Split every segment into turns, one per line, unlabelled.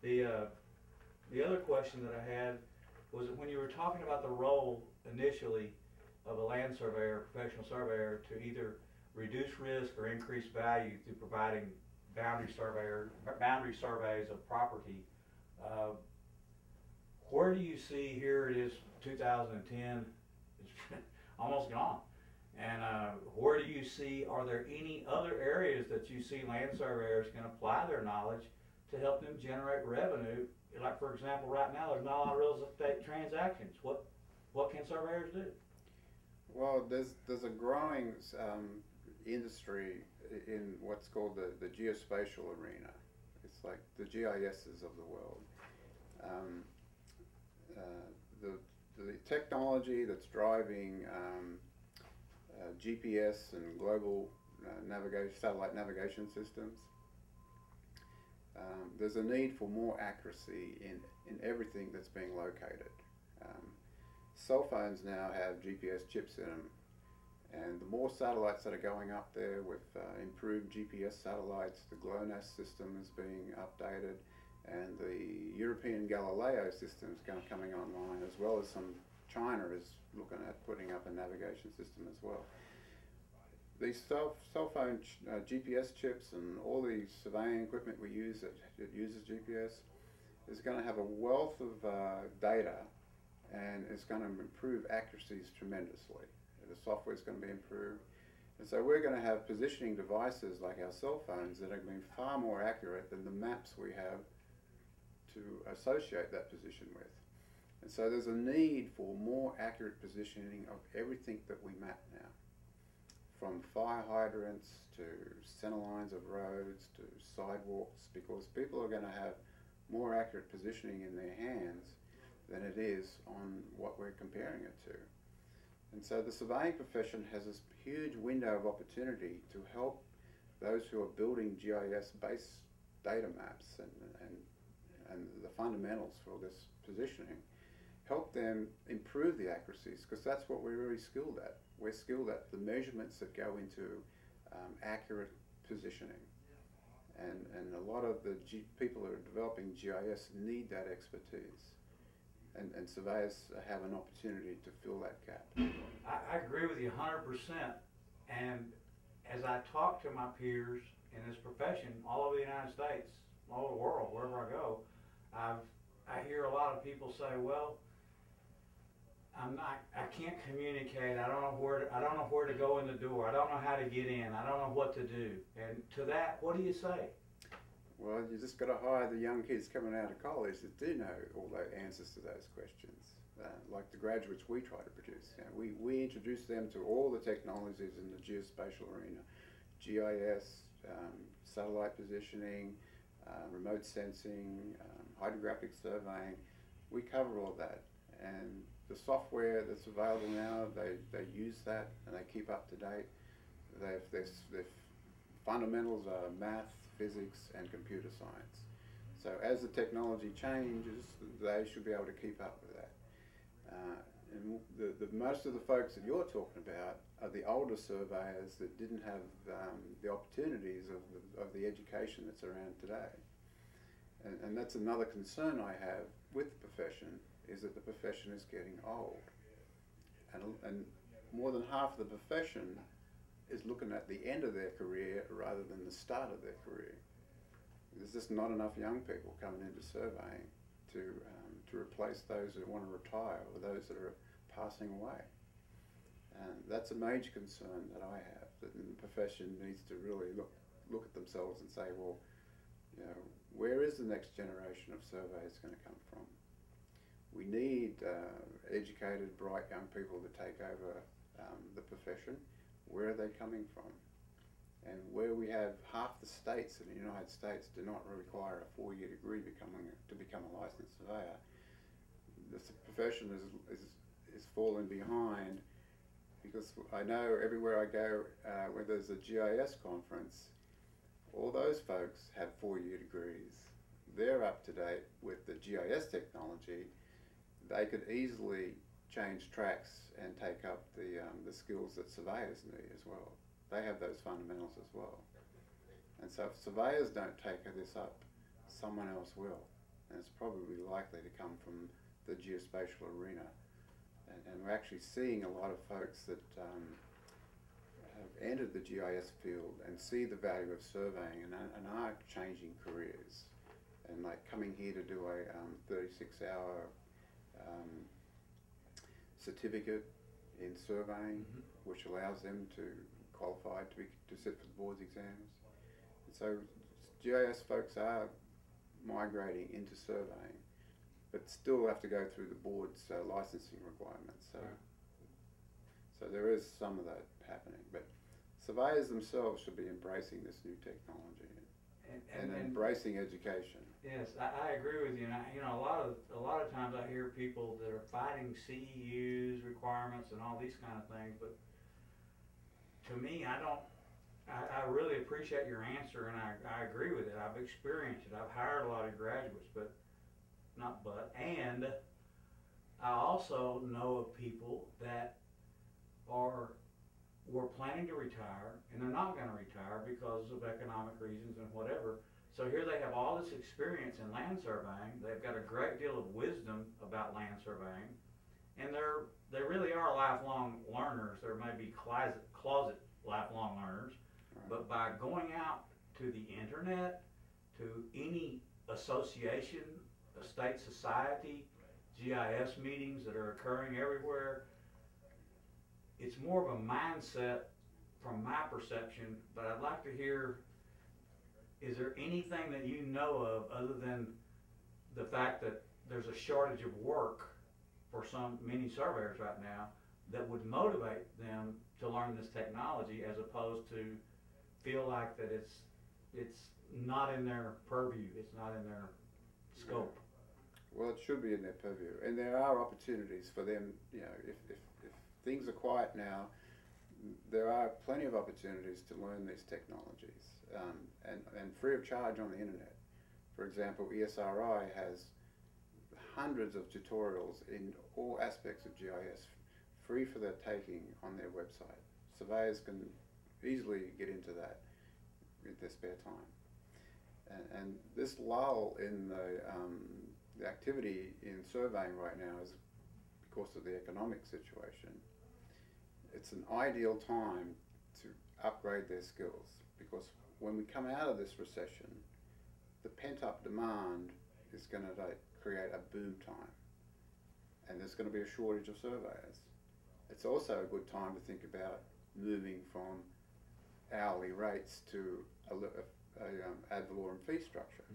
The the other question that I had was when you were talking about the role initially of a land surveyor, professional surveyor, to either reduce risk or increase value through providing boundary surveys of property. Uh, where do you see, here it is 2010, it's almost gone. And where do you see, are there any other areas that you see land surveyors can apply their knowledge to help them generate revenue? Like, for example, right now there's not a lot of real estate transactions. What can surveyors do?
Well, there's a growing industry in what's called the geospatial arena. It's like the GISs of the world. The technology that's driving GPS and global satellite navigation systems. There's a need for more accuracy in everything that's being located. Cell phones now have GPS chips in them, and the more satellites that are going up there with improved GPS satellites, the GLONASS system is being updated, and the European Galileo system is coming online, as well as China is looking at putting up a navigation system as well. These cell phone GPS chips and all the surveying equipment we use that uses GPS is going to have a wealth of data, and it's going to improve accuracies tremendously. The software is going to be improved, and so we're going to have positioning devices like our cell phones that are going to be far more accurate than the maps we have to associate that position with. And so there's a need for more accurate positioning of everything that we map now, from fire hydrants to center lines of roads to sidewalks, because people are going to have more accurate positioning in their hands than it is on what we're comparing it to. And so the surveying profession has this huge window of opportunity to help those who are building GIS-based data maps and the fundamentals for this positioning, help them improve the accuracies, because that's what we're really skilled at. We're skilled at the measurements that go into accurate positioning. And a lot of the people who are developing GIS need that expertise. And surveyors have an opportunity to fill that gap.
I agree with you 100%. And as I talk to my peers in this profession all over the United States, all over the world, wherever I go, I hear a lot of people say, well, I can't communicate. I don't know where to go in the door. I don't know how to get in. I don't know what to do. And to that, what do you say?
Well, you just got to hire the young kids coming out of college that do know all the answers to those questions. Like the graduates we try to produce. You know, we introduce them to all the technologies in the geospatial arena. GIS, satellite positioning, remote sensing, hydrographic surveying. We cover all that. And the software that's available now, they use that and they keep up to date. Their fundamentals are math, physics and computer science. So as the technology changes, they should be able to keep up with that. And most of the folks that you're talking about are the older surveyors that didn't have the opportunities of the education that's around today. And that's another concern I have with the profession, is that the profession is getting old. And more than half of the profession is looking at the end of their career rather than the start of their career. There's just not enough young people coming into surveying to replace those that want to retire or those that are passing away. And that's a major concern that I have, that the profession needs to really look at themselves and say, well, you know, where is the next generation of surveyors going to come from? We need educated, bright young people to take over the profession. Where are they coming from? And where we have half the states in the United States do not require a 4-year degree to become a licensed surveyor, the profession is falling behind, because I know everywhere I go where there's a GIS conference, all those folks have 4-year degrees. They're up to date with the GIS technology. They could easily change tracks and take up the skills that surveyors need as well. They have those fundamentals as well. And so if surveyors don't take this up, someone else will. and it's probably likely to come from the geospatial arena. And we're actually seeing a lot of folks that have entered the GIS field and see the value of surveying and are changing careers, and like coming here to do a 36-hour certificate in surveying, which allows them to qualify to sit for the board's exams. And so GIS folks are migrating into surveying, but still have to go through the board's licensing requirements. So there is some of that happening, but surveyors themselves should be embracing this new technology and embracing education.
Yes, I agree with you. And a lot of times I hear people that are fighting CEUs requirements and all these kind of things, but to me, I really appreciate your answer, and I agree with it. I've experienced it. I've hired a lot of graduates, and I also know of people that were planning to retire, and they're not going to retire because of economic reasons and whatever. So here they have all this experience in land surveying. They've got a great deal of wisdom about land surveying, and they really are lifelong learners. There may be closet lifelong learners, but by going out to the internet, to any association, a state society, GIS meetings that are occurring everywhere, it's more of a mindset from my perception. But I'd like to hear, is there anything that you know of other than the fact that there's a shortage of work for many surveyors right now that would motivate them to learn this technology, as opposed to feel like that it's not in their purview, it's not in their scope?
Well, it should be in their purview, and there are opportunities for them. If things are quiet now, there are plenty of opportunities to learn these technologies, and free of charge on the internet. For example, ESRI has hundreds of tutorials in all aspects of GIS, free for their taking on their website. Surveyors can easily get into that with their spare time. And this lull in the activity in surveying right now is because of the economic situation. It's an ideal time to upgrade their skills, because when we come out of this recession, the pent-up demand is going to create a boom time, and there's going to be a shortage of surveyors. It's also a good time to think about moving from hourly rates to a ad valorem fee structure.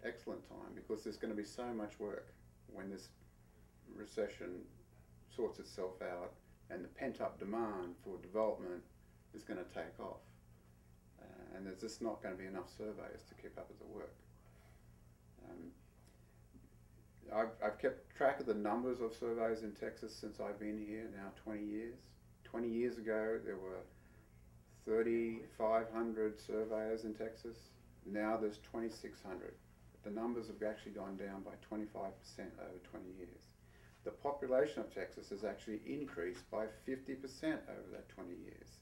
Excellent time, because there's going to be so much work when this recession sorts itself out, and the pent-up demand for development is going to take off, and there's just not going to be enough surveyors to keep up with the work. I've kept track of the numbers of surveys in Texas since I've been here now 20 years. 20 years ago there were 3,500 surveyors in Texas. Now there's 2,600. The numbers have actually gone down by 25% over 20 years. The population of Texas has actually increased by 50% over that 20 years.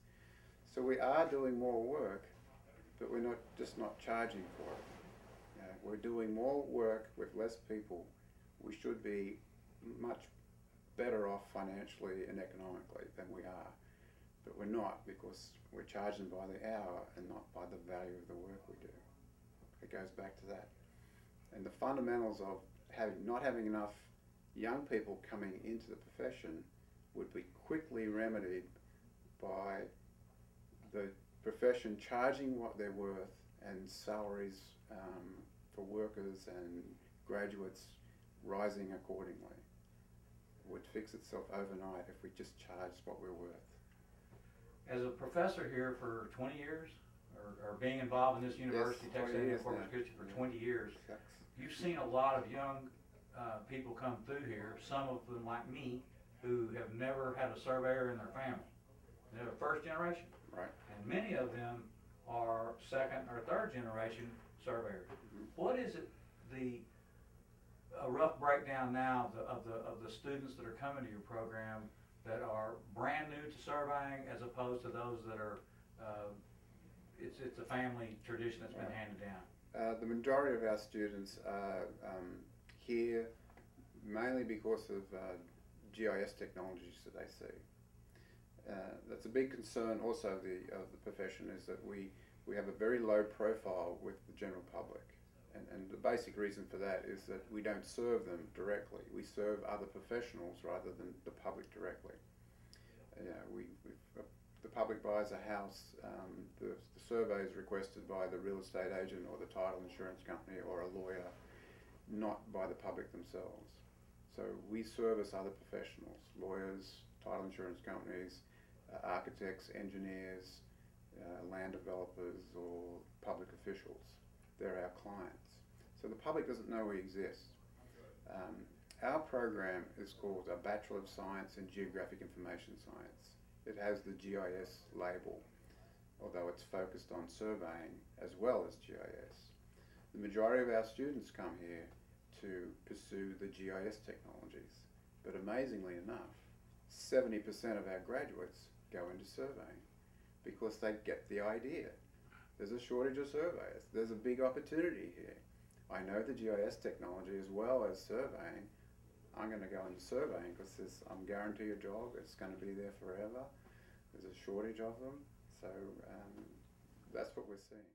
So we are doing more work, but we're not charging for it. We're doing more work with less people. We should be much better off financially and economically than we are, but we're not, because we're charging by the hour and not by the value of the work we do. It goes back to that. And the fundamentals of not having enough young people coming into the profession would be quickly remedied by the profession charging what they're worth, and salaries for workers and graduates rising accordingly. It would fix itself overnight if we just charged what we're worth.
As a professor here for 20 years, or being involved in this university,
yes,
Texas A&M Corpus Christi, for 20 years, you've seen a lot of young people come through here, some of them like me, who have never had a surveyor in their family. They're first generation.
Right. And
many of them are second or third generation surveyors. What is it, a rough breakdown now of the students that are coming to your program that are brand new to surveying, as opposed to those that are it's a family tradition that's been handed down?
The majority of our students are here mainly because of GIS technologies that they see. That's a big concern also of the profession, is that we have a very low profile with the general public. And the basic reason for that is that we don't serve them directly. We serve other professionals rather than the public directly. The public buys a house, the survey is requested by the real estate agent or the title insurance company or a lawyer, not by the public themselves. So we service other professionals, lawyers, title insurance companies, architects, engineers, land developers or public officials. They're our clients. So the public doesn't know we exist. Our program is called a Bachelor of Science in Geographic Information Science. It has the GIS label, although it's focused on surveying as well as GIS. The majority of our students come here to pursue the GIS technologies, but amazingly enough, 70% of our graduates go into surveying because they get the idea. There's a shortage of surveyors. There's a big opportunity here. I know the GIS technology as well as surveying. I'm going to go into surveying because I'm guaranteed a job. It's going to be there forever. There's a shortage of them. So that's what we're seeing.